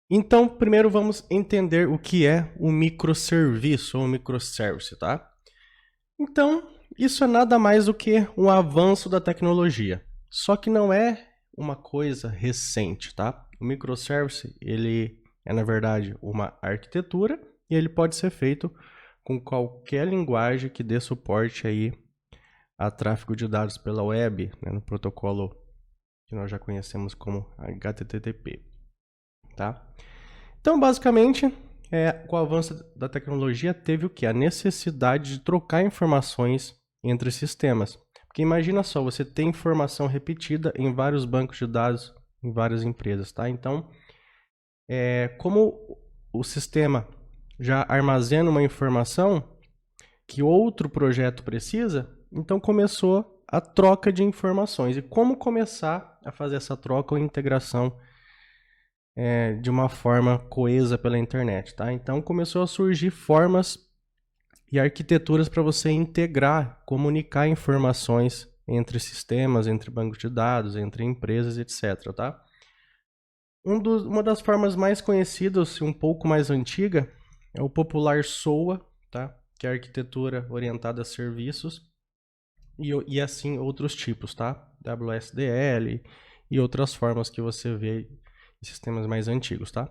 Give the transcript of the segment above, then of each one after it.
Então, primeiro vamos entender o que é o microserviço ou microservice, tá? Então, isso é nada mais do que um avanço da tecnologia. Só que não é uma coisa recente, tá? O microservice, ele é, na verdade, uma arquitetura e ele pode ser feito com qualquer linguagem que dê suporte aí a tráfego de dados pela web, né, no protocolo que nós já conhecemos como HTTP, tá? Então, basicamente, com o avanço da tecnologia, teve o que? A necessidade de trocar informações entre sistemas. Porque imagina só, você tem informação repetida em vários bancos de dados, em várias empresas, tá? Então, como o sistema já armazena uma informação que outro projeto precisa, então começou a troca de informações. E como começar a fazer essa troca ou integração de uma forma coesa pela internet, tá? Então começou a surgir formas e arquiteturas para você integrar, comunicar informações entre sistemas, entre bancos de dados, entre empresas, etc, tá? Uma das formas mais conhecidas e um pouco mais antiga é o popular SOA, tá? Que é a arquitetura orientada a serviços e assim outros tipos, tá? WSDL e outras formas que você vê em sistemas mais antigos, tá?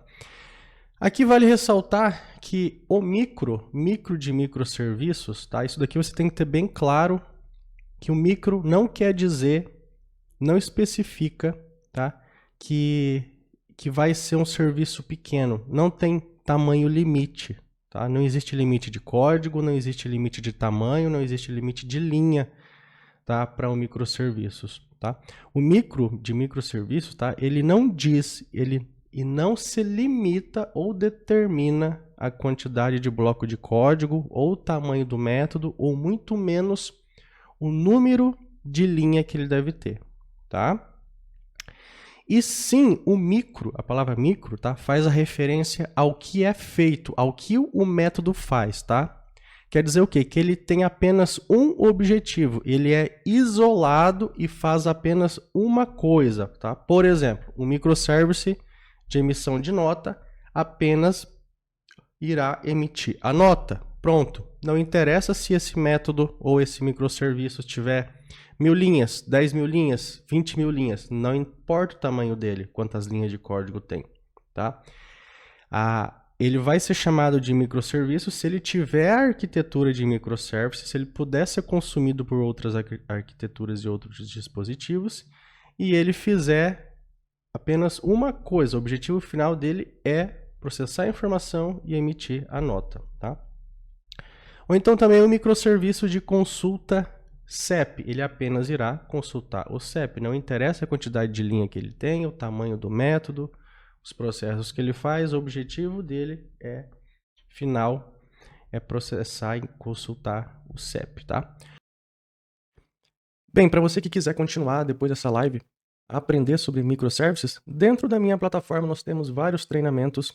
Aqui vale ressaltar que o micro de microserviços, tá? Isso daqui você tem que ter bem claro que o micro não quer dizer, não especifica, tá? Que vai ser um serviço pequeno. Não tem tamanho limite, tá? Não existe limite de código, não existe limite de tamanho, não existe limite de linha, tá? Para o microserviços, tá? O micro de microserviços, tá? Ele não diz, e não se limita ou determina a quantidade de bloco de código ou o tamanho do método ou muito menos o número de linha que ele deve ter, tá? E sim, o micro, a palavra micro, tá? Faz a referência ao que é feito, ao que o método faz, tá? Quer dizer o quê? Que ele tem apenas um objetivo, ele é isolado e faz apenas uma coisa, tá? Por exemplo, um microservice de emissão de nota apenas irá emitir a nota. Pronto. Não interessa se esse método ou esse microserviço tiver 1000 linhas, 10.000 linhas, 20.000 linhas. Não importa o tamanho dele, quantas linhas de código tem, tá? Ele vai ser chamado de microserviço se ele tiver a arquitetura de microservice, se ele puder ser consumido por outras arquiteturas e outros dispositivos, e ele fizer apenas uma coisa. O objetivo final dele é processar a informação e emitir a nota, tá? Ou então também o microserviço de consulta CEP. Ele apenas irá consultar o CEP. Não interessa a quantidade de linha que ele tem, o tamanho do método, os processos que ele faz. O objetivo dele final é processar e consultar o CEP, tá? Bem, para você que quiser continuar depois dessa live a aprender sobre microservices, dentro da minha plataforma nós temos vários treinamentos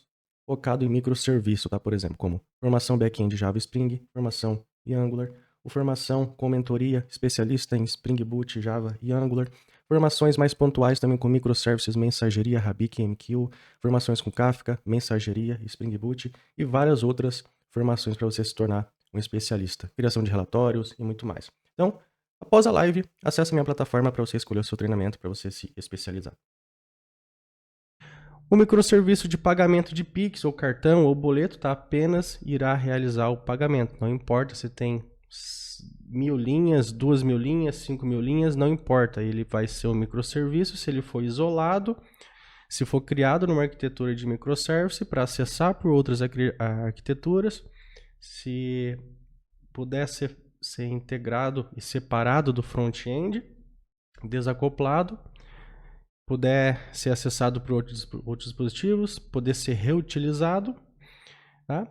focados em microserviço, tá? Por exemplo, como formação back-end Java Spring, formação em Angular, formação com mentoria especialista em Spring Boot, Java e Angular, formações mais pontuais também com microservices, mensageria, RabbitMQ, formações com Kafka, mensageria, Spring Boot e várias outras formações para você se tornar um especialista, criação de relatórios e muito mais. Então, após a live, acesse a minha plataforma para você escolher o seu treinamento, para você se especializar. O microserviço de pagamento de Pix, ou cartão, ou boleto, tá? Apenas irá realizar o pagamento. Não importa se tem 1000 linhas, 2000 linhas, 5000 linhas, não importa. Ele vai ser um microserviço se ele for isolado, se for criado numa arquitetura de microservice para acessar por outras arquiteturas, se puder ser integrado e separado do front-end, desacoplado, puder ser acessado por outros dispositivos, poder ser reutilizado, tá?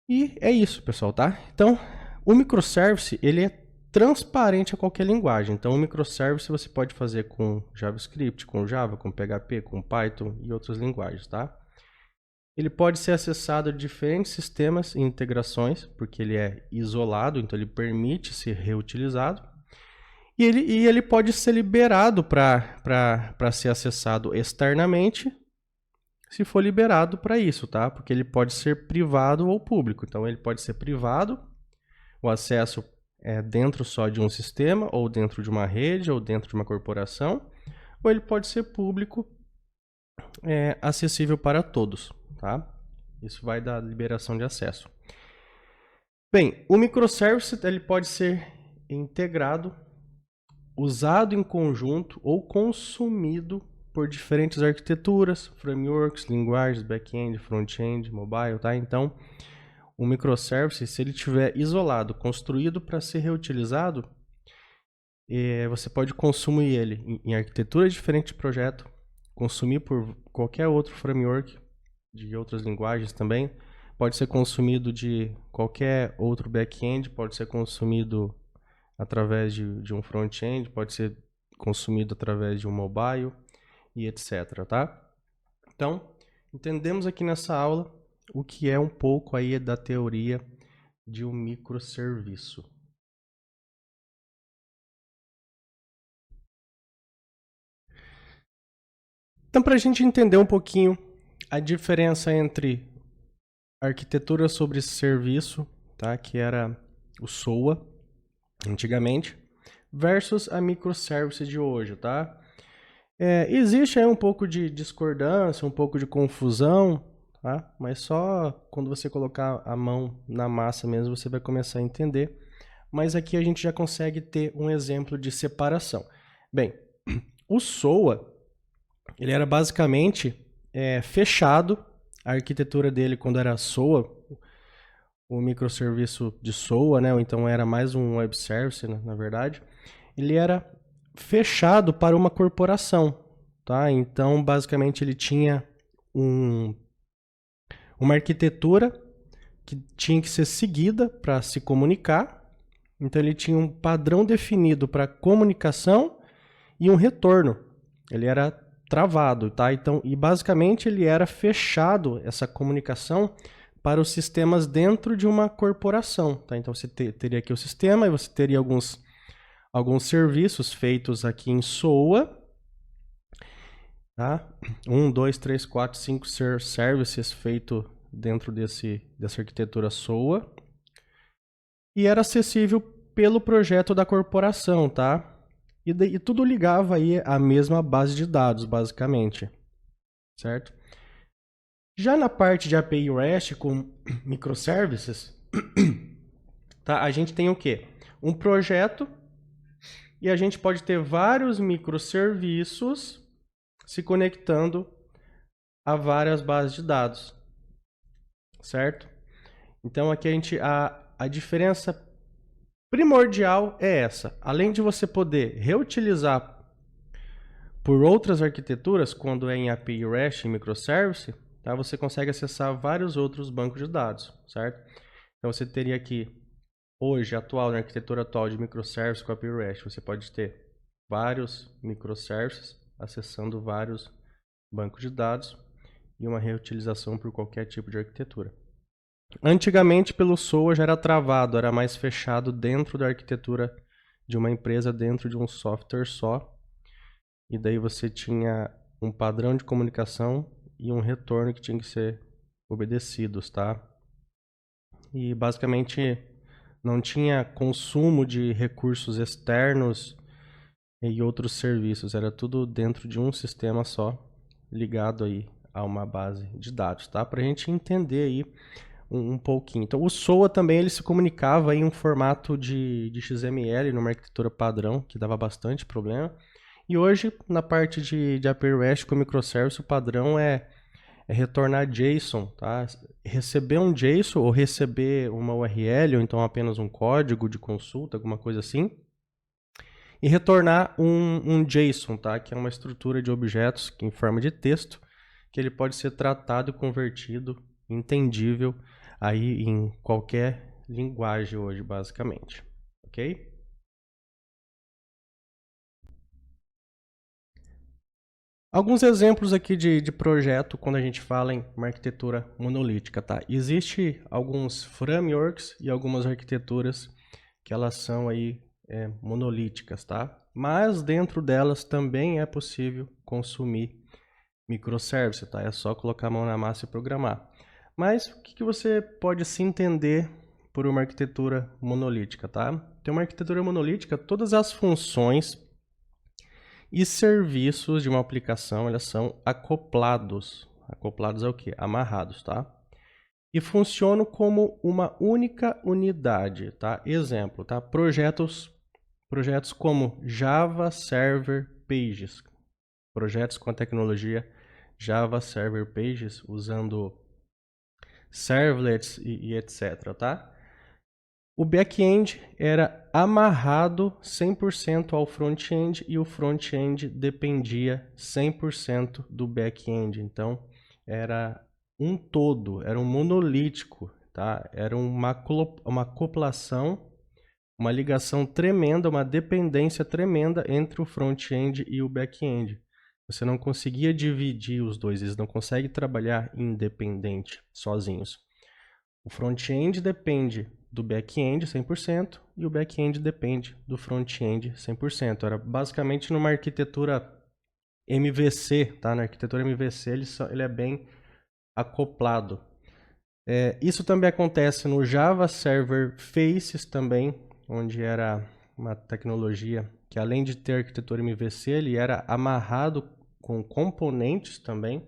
E é isso, pessoal, tá? Então, o microservice, ele é transparente a qualquer linguagem. Então, o microservice você pode fazer com JavaScript, com Java, com PHP, com Python e outras linguagens, tá? Ele pode ser acessado de diferentes sistemas e integrações, porque ele é isolado, então ele permite ser reutilizado. E ele pode ser liberado para ser acessado externamente se for liberado para isso, tá? Porque ele pode ser privado ou público. Então, ele pode ser privado, o acesso é dentro só de um sistema, ou dentro de uma rede, ou dentro de uma corporação, ou ele pode ser público, acessível para todos, tá? Isso vai da liberação de acesso. Bem, o microservice ele pode ser integrado, usado em conjunto ou consumido por diferentes arquiteturas, frameworks, linguagens, back-end, front-end, mobile, tá? Então, o microservice, se ele estiver isolado, construído para ser reutilizado, você pode consumir ele em arquitetura diferente de projeto, consumir por qualquer outro framework de outras linguagens também, pode ser consumido de qualquer outro back-end, pode ser consumido através de um front-end, pode ser consumido através de um mobile e etc, tá? Então, entendemos aqui nessa aula o que é um pouco aí da teoria de um microserviço. Então, para a gente entender um pouquinho a diferença entre arquitetura sobre serviço, tá? Que era o SOA, antigamente, versus a microservice de hoje, tá? Existe aí um pouco de discordância, um pouco de confusão, tá? Mas só quando você colocar a mão na massa mesmo você vai começar a entender. Mas aqui a gente já consegue ter um exemplo de separação. Bem, o SOA, ele era basicamente fechado. A arquitetura dele, quando era SOA, o microserviço de SOA, né? Ou então era mais um web service, né, na verdade, ele era fechado para uma corporação, tá? Então, basicamente, ele tinha uma arquitetura que tinha que ser seguida para se comunicar. Então, ele tinha um padrão definido para comunicação e um retorno. Ele era travado, tá? Então, e basicamente ele era fechado, essa comunicação, para os sistemas dentro de uma corporação, tá? Então você teria aqui o sistema e você teria alguns serviços feitos aqui em SOA, tá? 1, 2, 3, 4, 5 services feitos dentro dessa arquitetura SOA e era acessível pelo projeto da corporação, tá? E tudo ligava aí à mesma base de dados, basicamente, certo? Já na parte de API REST com microservices, tá? A gente tem o quê? Um projeto e a gente pode ter vários microserviços se conectando a várias bases de dados, certo? Então aqui a diferença primordial é essa. Além de você poder reutilizar por outras arquiteturas, quando é em API REST e microservice, tá? Você consegue acessar vários outros bancos de dados, certo? Então você teria aqui, hoje, na arquitetura atual de microservice com API REST, você pode ter vários microservices acessando vários bancos de dados e uma reutilização por qualquer tipo de arquitetura. Antigamente, pelo SOA já era travado, era mais fechado dentro da arquitetura de uma empresa, dentro de um software só. E daí você tinha um padrão de comunicação e um retorno que tinha que ser obedecidos, tá? E basicamente não tinha consumo de recursos externos e outros serviços, era tudo dentro de um sistema só, ligado aí a uma base de dados, tá? Pra gente entender aí um pouquinho. Então, o SOA também ele se comunicava em um formato de XML, numa arquitetura padrão, que dava bastante problema. E hoje, na parte de API REST com microservice, o padrão é retornar JSON, tá? Receber um JSON ou receber uma URL, ou então apenas um código de consulta, alguma coisa assim. E retornar um JSON, tá? Que é uma estrutura de objetos em forma de texto, que ele pode ser tratado e convertido, entendível, aí em qualquer linguagem hoje, basicamente. Ok? Alguns exemplos aqui de projeto quando a gente fala em uma arquitetura monolítica, tá? Existe alguns frameworks e algumas arquiteturas que elas são aí monolíticas, tá? Mas dentro delas também é possível consumir microservice, tá? É só colocar a mão na massa e programar. Mas o que você pode se entender por uma arquitetura monolítica, tá? Tem uma arquitetura monolítica, todas as funções e serviços de uma aplicação, elas são acoplados. Acoplados é o quê? Amarrados, tá? E funcionam como uma única unidade, tá? Exemplo, tá? Projetos como Java Server Pages. Projetos com a tecnologia Java Server Pages, usando servlets e etc, tá? O back-end era amarrado 100% ao front-end e o front-end dependia 100% do back-end. Então, era um todo, era um monolítico, tá? Era uma acoplação, uma ligação tremenda, uma dependência tremenda entre o front-end e o back-end. Você não conseguia dividir os dois, eles não conseguem trabalhar independente, sozinhos. O front-end depende do back-end 100% e o back-end depende do front-end 100%. Era basicamente numa arquitetura MVC, tá? Na arquitetura MVC ele é bem acoplado. Isso também acontece no Java Server Faces também, onde era uma tecnologia que, além de ter arquitetura MVC, ele era amarrado com componentes também.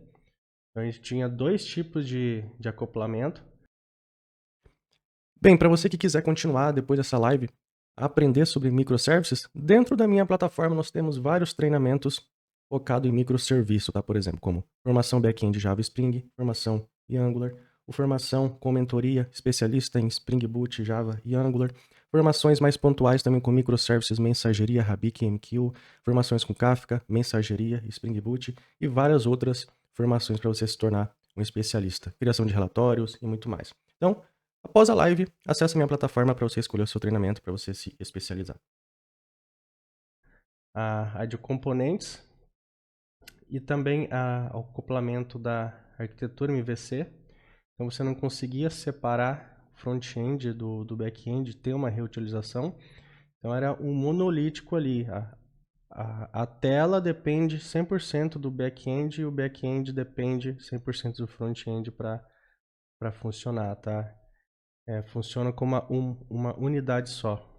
Então a gente tinha dois tipos de acoplamento. Bem, para você que quiser continuar depois dessa live a aprender sobre microservices, dentro da minha plataforma nós temos vários treinamentos focados em microserviço, tá? Por exemplo, como formação back-end Java Spring, formação em Angular, formação com mentoria, especialista em Spring Boot, Java e Angular, formações mais pontuais também com microservices, mensageria, RabbitMQ, formações com Kafka, mensageria, Spring Boot e várias outras formações para você se tornar um especialista, criação de relatórios e muito mais. Então, após a live, acesse a minha plataforma para você escolher o seu treinamento, para você se especializar. A de componentes e também o acoplamento da arquitetura MVC. Então você não conseguia separar o front-end do back-end, ter uma reutilização. Então era um monolítico ali. A tela depende 100% do back-end e o back-end depende 100% do front-end para funcionar, tá? Funciona como uma unidade só.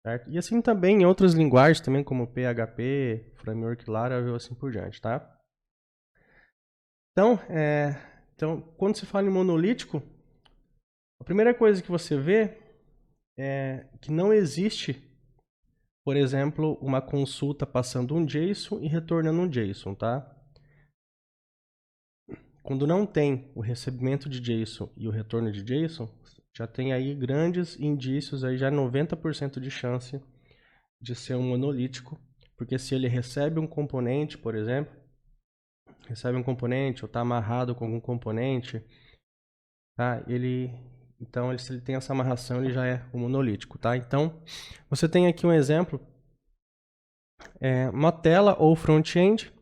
Certo? E assim também em outras linguagens, também como PHP, Framework Laravel, assim por diante, tá? Então, quando se fala em monolítico, a primeira coisa que você vê é que não existe, por exemplo, uma consulta passando um JSON e retornando um JSON, tá? Quando não tem o recebimento de JSON e o retorno de JSON, já tem aí grandes indícios, aí já 90% de chance de ser um monolítico, porque se ele recebe um componente, por exemplo, ou está amarrado com algum componente, tá? Então, se ele tem essa amarração, ele já é um monolítico, tá? Então, você tem aqui um exemplo, uma tela ou front-end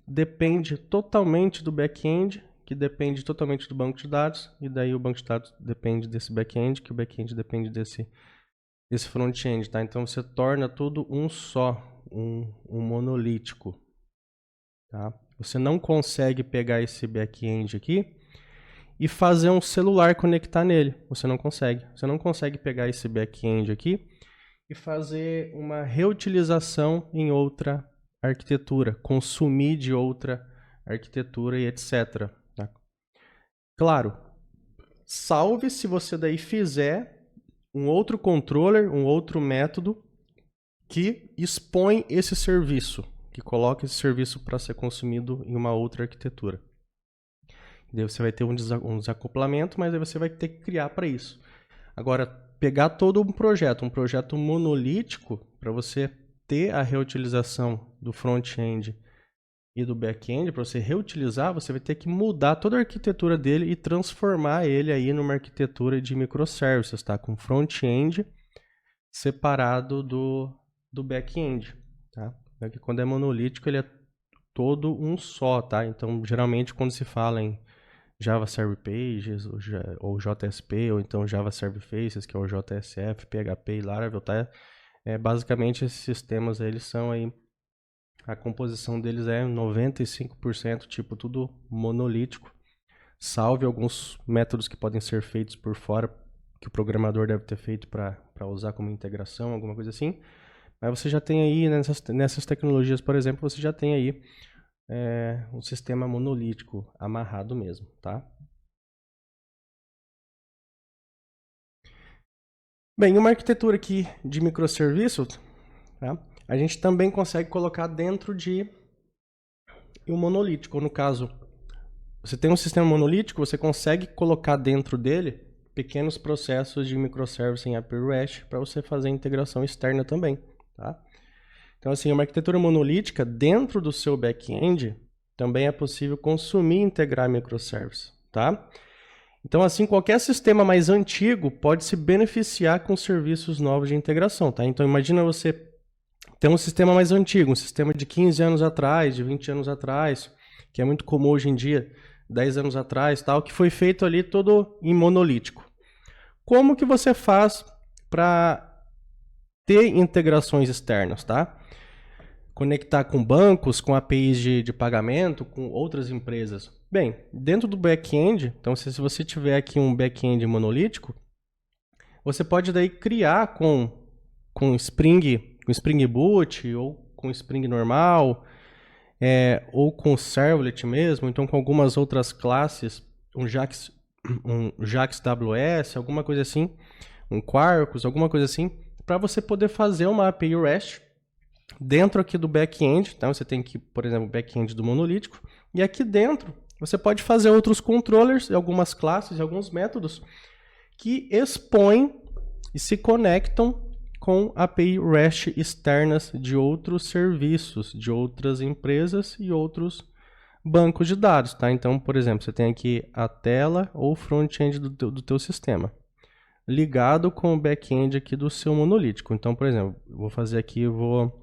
depende totalmente do back-end, que depende totalmente do banco de dados, e daí o banco de dados depende desse back-end, que o back-end depende desse front-end, tá? Então você torna tudo um só, um monolítico, tá? Você não consegue pegar esse back-end aqui e fazer um celular conectar nele. Você não consegue. Você não consegue pegar esse back-end aqui e fazer uma reutilização em outra arquitetura, consumir de outra arquitetura e etc. Tá? Claro, salve se você daí fizer um outro controller, um outro método que expõe esse serviço, que coloca esse serviço para ser consumido em uma outra arquitetura. Daí você vai ter um desacoplamento, mas aí você vai ter que criar para isso. Agora, pegar todo um projeto monolítico, para você ter a reutilização do front-end e do back-end, para você reutilizar, você vai ter que mudar toda a arquitetura dele e transformar ele aí numa arquitetura de microservices, tá? Com front-end separado do back-end, tá? Porque quando é monolítico, ele é todo um só, tá? Então, geralmente, quando se fala em Java Server Pages, ou JSP, ou então Java Server Faces, que é o JSF, PHP e Laravel, tá? Basicamente, esses sistemas eles são aí A composição deles é 95%, tipo, tudo monolítico, salve alguns métodos que podem ser feitos por fora, que o programador deve ter feito para usar como integração, alguma coisa assim. Mas você já tem aí, nessas tecnologias, por exemplo, você já tem aí um sistema monolítico amarrado mesmo, tá? Bem, uma arquitetura aqui de microserviço, tá? A gente também consegue colocar dentro de um monolítico. No caso, você tem um sistema monolítico, você consegue colocar dentro dele pequenos processos de microservice em API REST para você fazer integração externa também, tá? Então, assim, uma arquitetura monolítica dentro do seu back-end também é possível consumir e integrar microservice, tá? Então, assim, qualquer sistema mais antigo pode se beneficiar com serviços novos de integração, tá? Então, imagina você ter um sistema mais antigo, um sistema de 15 anos atrás, de 20 anos atrás, que é muito comum hoje em dia, 10 anos atrás, tal, que foi feito ali todo em monolítico. Como que você faz para ter integrações externas, tá? Conectar com bancos, com APIs de pagamento, com outras empresas. Bem, dentro do back-end, então se você tiver aqui um back-end monolítico, você pode daí criar com Spring Boot ou com Spring normal, ou com Servlet mesmo, então com algumas outras classes, um Jax AWS, alguma coisa assim, um Quarkus, alguma coisa assim, para você poder fazer uma API REST dentro aqui do back-end. Então você tem aqui, por exemplo, o back-end do monolítico, e aqui dentro você pode fazer outros controllers, algumas classes, alguns métodos que expõem e se conectam com API REST externas de outros serviços, de outras empresas e outros bancos de dados, tá? Então, por exemplo, você tem aqui a tela ou front-end do teu sistema, ligado com o back-end aqui do seu monolítico. Então, por exemplo, vou fazer aqui, vou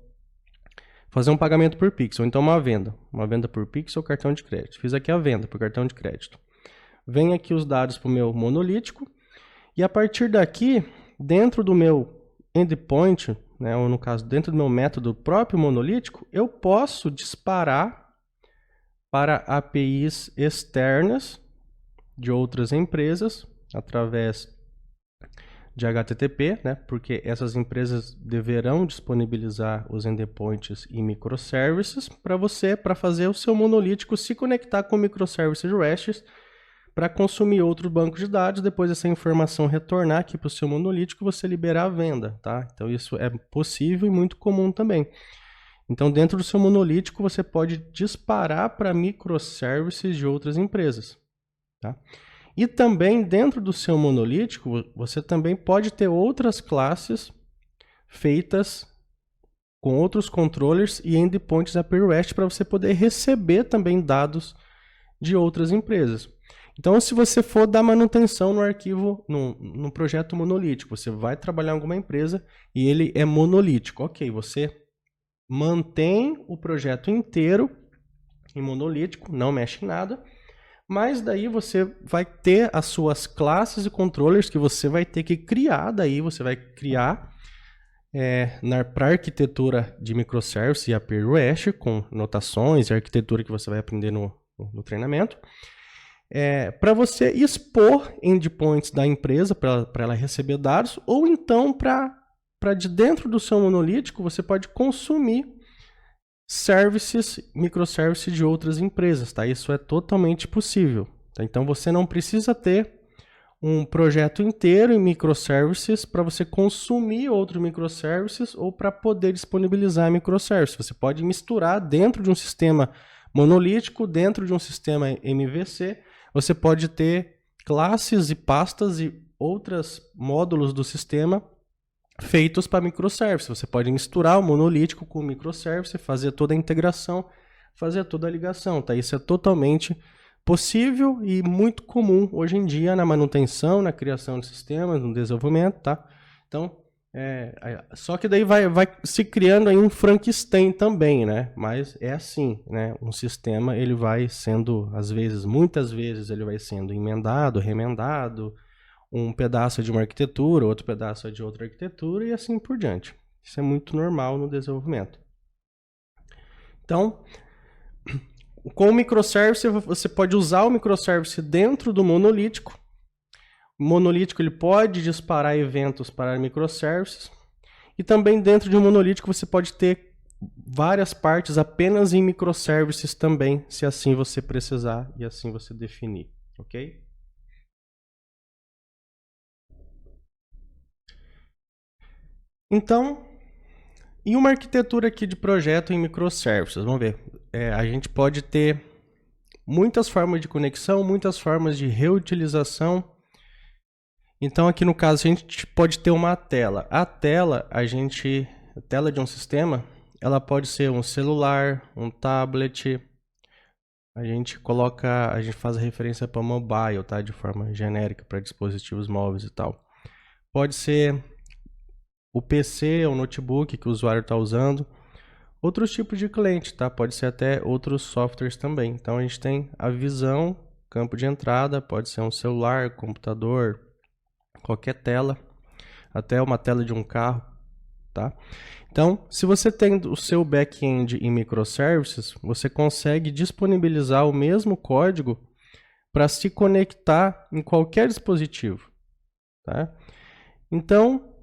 fazer um pagamento por pixel, então uma venda por pixel, cartão de crédito. Fiz aqui a venda por cartão de crédito. Vem aqui os dados para o meu monolítico, e a partir daqui, dentro do meu endpoint, né, ou no caso, dentro do meu método próprio monolítico, eu posso disparar para APIs externas de outras empresas, através de HTTP, né, porque essas empresas deverão disponibilizar os endpoints e microservices para fazer o seu monolítico se conectar com microservices REST para consumir outro banco de dados, depois essa informação retornar aqui para o seu monolítico e você liberar a venda, tá? Então isso é possível e muito comum também. Então dentro do seu monolítico você pode disparar para microservices de outras empresas, tá? E também dentro do seu monolítico você também pode ter outras classes feitas com outros controllers e endpoints API REST para você poder receber também dados de outras empresas. Então, se você for dar manutenção no arquivo, no projeto monolítico, você vai trabalhar em alguma empresa e ele é monolítico. Ok, você mantém o projeto inteiro em monolítico, não mexe em nada, mas daí você vai ter as suas classes e controllers que você vai ter que criar, daí você vai criar para a arquitetura de microservice e API REST, com notações e arquitetura que você vai aprender no treinamento, para você expor endpoints da empresa para ela receber dados, ou então para de dentro do seu monolítico você pode consumir services, microservices de outras empresas, tá? Isso é totalmente possível, tá? Então você não precisa ter um projeto inteiro em microservices para você consumir outros microservices ou para poder disponibilizar microservices. Você pode misturar dentro de um sistema monolítico, dentro de um sistema MVC, você pode ter classes e pastas e outros módulos do sistema feitos para microservices. Você pode misturar o monolítico com o microservice, fazer toda a integração, fazer toda a ligação, tá? Isso é totalmente possível e muito comum hoje em dia na manutenção, na criação de sistemas, no desenvolvimento, tá? Então, só que daí vai se criando aí um Frankenstein também, né? Mas é assim, né? Um sistema, ele vai sendo, às vezes, muitas vezes, ele vai sendo emendado, remendado, um pedaço de uma arquitetura, outro pedaço de outra arquitetura e assim por diante. Isso é muito normal no desenvolvimento. Então, com o microservice, você pode usar o microservice dentro do monolítico. O monolítico ele pode disparar eventos para microservices. E também dentro de um monolítico você pode ter várias partes apenas em microservices também, se assim você precisar e assim você definir, ok? Então, em uma arquitetura aqui de projeto em microservices, vamos ver, a gente pode ter muitas formas de conexão, muitas formas de reutilização. Então aqui no caso a gente pode ter uma tela. A tela de um sistema, ela pode ser um celular, um tablet. A gente faz a referência para mobile, tá? De forma genérica para dispositivos móveis e tal. Pode ser o PC, o notebook que o usuário está usando. Outros tipos de cliente, tá? Pode ser até outros softwares também. Então a gente tem a visão, campo de entrada, pode ser um celular, computador, qualquer tela, até uma tela de um carro, tá? Então, se você tem o seu back-end em microservices, você consegue disponibilizar o mesmo código para se conectar em qualquer dispositivo, tá? Então,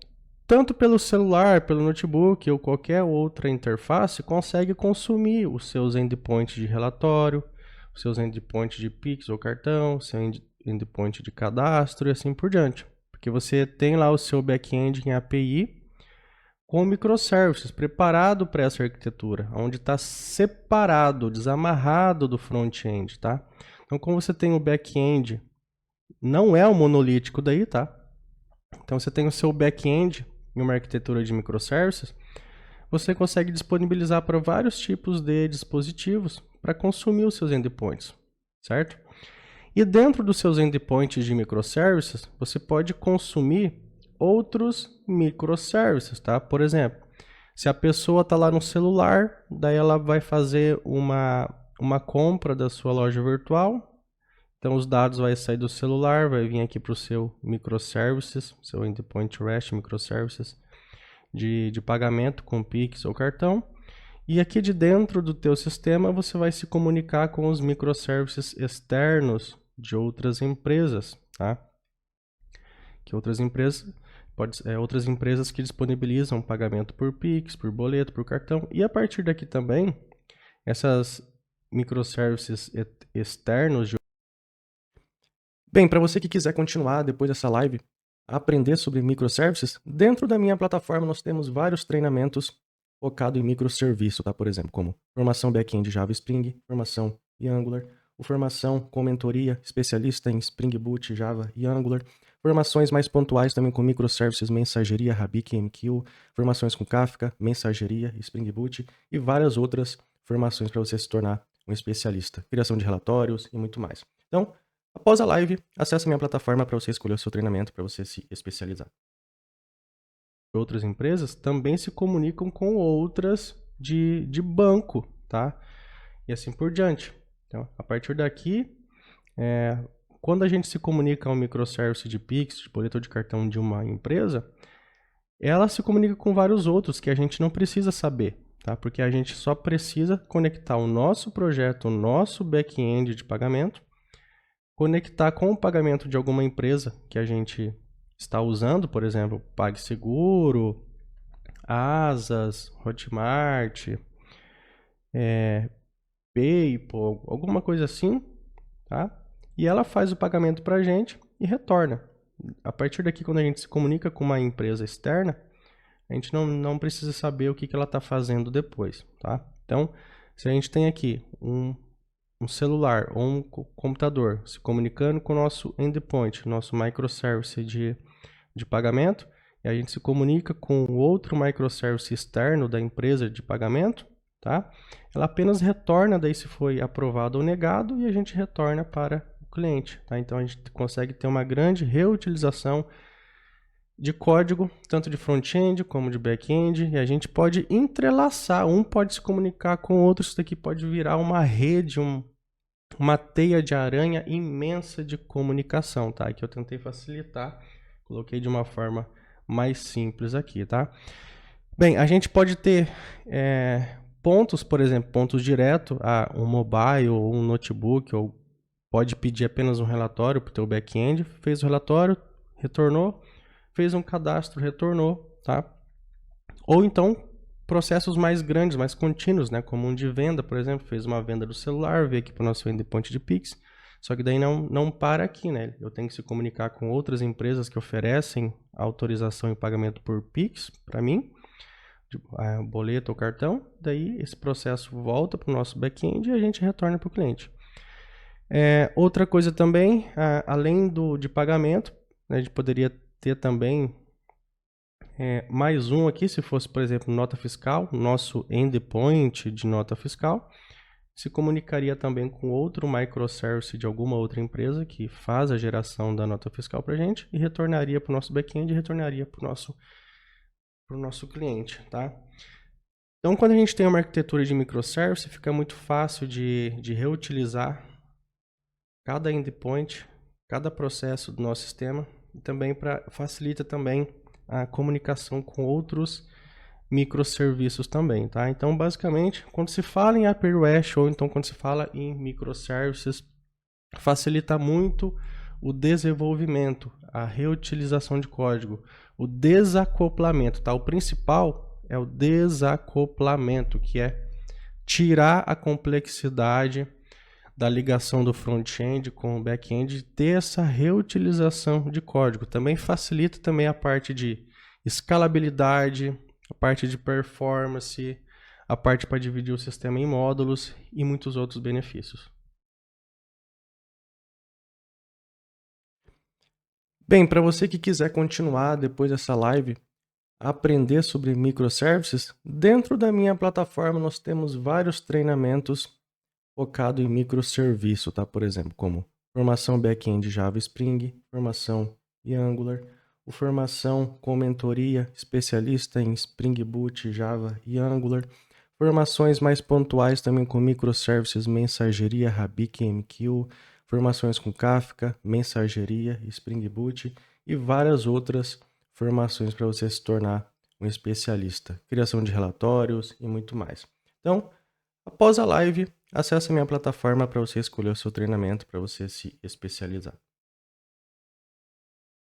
tanto pelo celular, pelo notebook ou qualquer outra interface, consegue consumir os seus endpoints de relatório, os seus endpoints de Pix ou cartão, seu endpoint de cadastro e assim por diante. Porque você tem lá o seu back-end em API com microservices preparado para essa arquitetura, onde está separado, desamarrado do front-end, tá? Então, como você tem o back-end, não é o monolítico daí, tá? Então, você tem o seu back-end em uma arquitetura de microservices, você consegue disponibilizar para vários tipos de dispositivos para consumir os seus endpoints, certo? E dentro dos seus endpoints de microservices, você pode consumir outros microservices, tá? Por exemplo, se a pessoa está lá no celular, daí ela vai fazer uma compra da sua loja virtual, então os dados vai sair do celular, vai vir aqui para o seu microservices, seu endpoint REST microservices de pagamento com Pix ou cartão. E aqui de dentro do teu sistema você vai se comunicar com os microservices externos de outras empresas, tá? Que outras empresas outras empresas que disponibilizam pagamento por Pix, por boleto, por cartão. E a partir daqui também, essas microservices externos. Bem, para você que quiser continuar depois dessa live a aprender sobre microservices, dentro da minha plataforma nós temos vários treinamentos focados em microserviço, tá? Por exemplo, como formação back-end Java Spring, formação em Angular, formação com mentoria, especialista em Spring Boot, Java e Angular, formações mais pontuais também com microservices, mensageria, RabbitMQ, formações com Kafka, mensageria, Spring Boot e várias outras formações para você se tornar um especialista, criação de relatórios e muito mais. Então, após a live, acesse a minha plataforma para você escolher o seu treinamento, para você se especializar. Outras empresas também se comunicam com outras de banco, tá? E assim por diante. Então, a partir daqui, quando a gente se comunica a um microservice de Pix, de boleto de cartão de uma empresa, ela se comunica com vários outros que a gente não precisa saber, tá? Porque a gente só precisa conectar o nosso projeto, o nosso back-end de pagamento, conectar com o pagamento de alguma empresa que a gente está usando, por exemplo, PagSeguro, Asas, Hotmart, PayPal, alguma coisa assim, tá? E ela faz o pagamento para a gente e retorna. A partir daqui, quando a gente se comunica com uma empresa externa, a gente não precisa saber o que ela está fazendo depois, tá? Então, se a gente tem aqui um celular ou um computador se comunicando com o nosso endpoint, nosso microservice de pagamento, e a gente se comunica com o outro microservice externo da empresa de pagamento, tá? Ela apenas retorna daí se foi aprovado ou negado e a gente retorna para o cliente, tá? Então a gente consegue ter uma grande reutilização de código, tanto de front-end como de back-end, e a gente pode entrelaçar, um pode se comunicar com o outro, isso daqui pode virar uma rede, uma teia de aranha imensa de comunicação, tá? Que eu tentei facilitar, coloquei de uma forma mais simples aqui, tá? Bem, a gente pode ter pontos, por exemplo, pontos direto a um mobile ou um notebook, ou pode pedir apenas um relatório para o teu back-end, fez o relatório, retornou, fez um cadastro, retornou, tá? Ou então, processos mais grandes, mais contínuos, né? Como um de venda, por exemplo, fez uma venda do celular, veio aqui para o nosso endpoint de Pix, só que daí não para aqui, né? Eu tenho que se comunicar com outras empresas que oferecem autorização e pagamento por Pix para mim, boleto ou cartão, daí esse processo volta para o nosso back-end e a gente retorna para o cliente. Outra coisa também, além de pagamento, né, a gente poderia ter também mais um aqui, se fosse, por exemplo, nota fiscal, nosso endpoint de nota fiscal, se comunicaria também com outro microservice de alguma outra empresa que faz a geração da nota fiscal para a gente e retornaria para o nosso back-end e retornaria para o nosso cliente, tá? Então, quando a gente tem uma arquitetura de microservice, fica muito fácil de reutilizar cada endpoint, cada processo do nosso sistema, e também facilita também a comunicação com outros microserviços também, tá? Então, basicamente, quando se fala em API REST ou então quando se fala em microservices, facilita muito o desenvolvimento, a reutilização de código, o desacoplamento, tá? O principal é o desacoplamento, que é tirar a complexidade da ligação do front-end com o back-end, ter essa reutilização de código. Também facilita também a parte de escalabilidade, a parte de performance, a parte para dividir o sistema em módulos e muitos outros benefícios. Bem, para você que quiser continuar depois dessa live, aprender sobre microservices, dentro da minha plataforma nós temos vários treinamentos focado em microserviço, tá? Por exemplo, como formação back-end Java Spring, formação em Angular, formação com mentoria especialista em Spring Boot, Java e Angular, formações mais pontuais também com microservices, mensageria, RabbitMQ, formações com Kafka, mensageria, Spring Boot e várias outras formações para você se tornar um especialista, criação de relatórios e muito mais. Então, após a live, acesse a minha plataforma para você escolher o seu treinamento, para você se especializar.